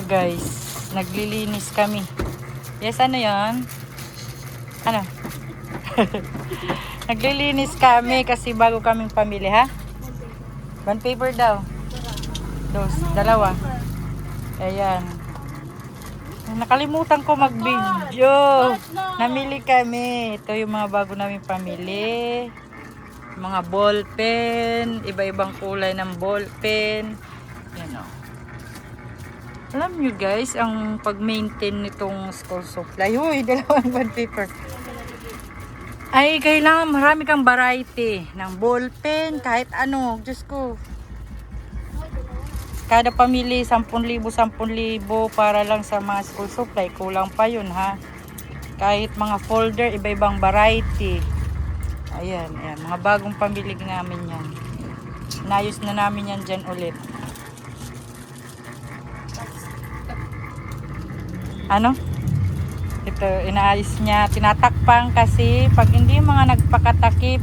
Guys, naglilinis kami. Yes, ano yan? Ano? Naglilinis kami kasi bago kaming pamili, ha? Bond paper daw. Dalawa. Ayan. Nakalimutan ko mag-video. Namili kami. Ito yung mga bago namin pamili. Mga ball pen. Iba-ibang kulay ng ball pen. Yan o. Alam nyo guys, ang pag-maintain nitong school supply. Uy, dalawang bond paper. Ay, kailangan marami kang variety ng ball pen, kahit ano. Diyos ko. Kada pamili, 10,000, 10,000 para lang sa mga school supply. Kulang pa yun, ha? Kahit mga folder, iba-ibang variety. Ayan, ayan. Mga bagong pamili namin yan. Inayos na namin yan dyan ulit. Ano? Ito, inaayos niya. Tinatakpang kasi pag hindi mga nagpakatakip,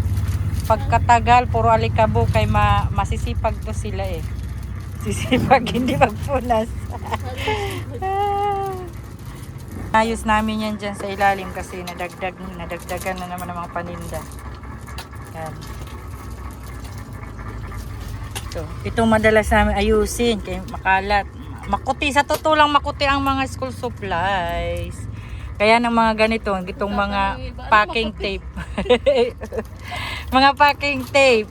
pagkatagal, puro alikabo, kay masisipag to sila eh. Sisipag, hindi magpunas. Ayos namin yan dyan sa ilalim kasi nadagdagan na naman ng mga paninda. Yan. Ito madalas namin ayusin kay makalat. Makuti, sa totoo lang makuti ang mga school supplies. Kaya ng mga ganito, itong mga packing tape. Mga packing tape,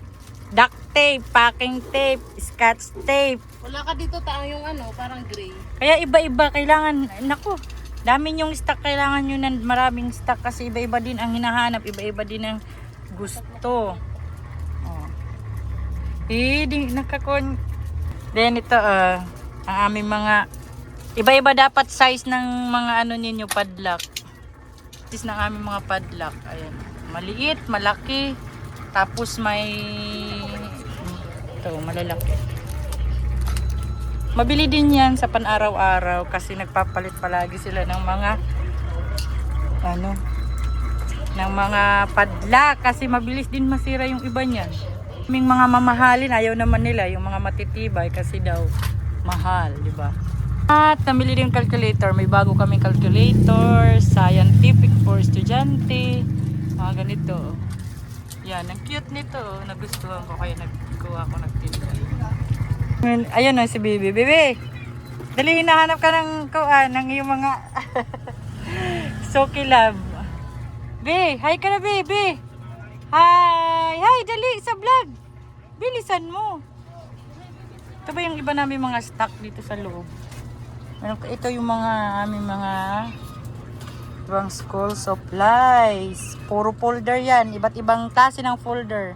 duct tape, packing tape, scotch tape. Wala ka dito yung ano, parang gray. Kaya iba-iba kailangan, naku, dami yung stock, kailangan nyo ng maraming stock kasi iba-iba din ang hinahanap, iba-iba din ang gusto. Oh. Then ito, ang aming mga iba-iba dapat size ng mga ano ninyo padlock. Size ng aming mga padlock. Ayan. Maliit, malaki. Tapos may ito, malalaki. Mabili din yan sa pan-araw-araw kasi nagpapalit palagi sila ng mga ano, ng mga padlock kasi mabilis din masira yung iba niyan. May mga mamahalin, ayaw naman nila yung mga matitibay kasi daw mahal, di ba? At namili din calculator. May bago kaming calculator, scientific for estudyante. Mga ganito. Yan, ang cute nito. Nagustuhan ko kaya nagkuha ko nagtinda. Ayun o si Bibi. Bibi! Dali, hinahanap ka ng iyong mga Soki Love. Bi, hi ka na Bibi! Hi! Hi, dali sa vlog! Bilisan mo! Ito ba yung iba namin mga stock dito sa loob? Ito yung mga aming mga ibang school supplies. Puro folder yan. Iba't ibang klase ng folder.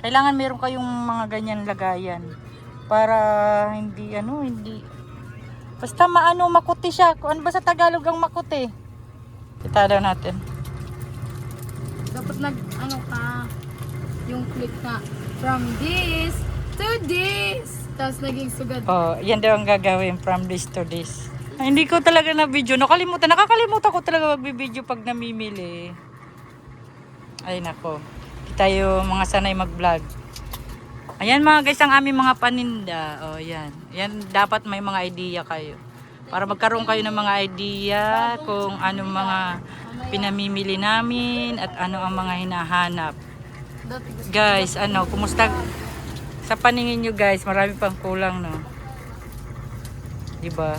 Kailangan meron kayong mga ganyan lagayan. Para hindi basta makuti siya. Ano ba sa Tagalog ang makuti? Kita daw natin. Dapat yung click na from this to this. Tapos naging sugat. Oh, yan daw ang gagawin from this to this. Ay, hindi ko talaga na video. Nakakalimutan ko talaga mag-video pag namimili. Ay nako. Kita yung mga sanay mag-vlog. Ayan mga guys, ang aming mga paninda. Oh, yan. Yan dapat may mga idea kayo. Para magkaroon kayo ng mga idea kung anong mga pinamimili namin at ano ang mga hinahanap. Guys, kumusta sa paningin nyo guys? Marami pang kulang, no? Diba?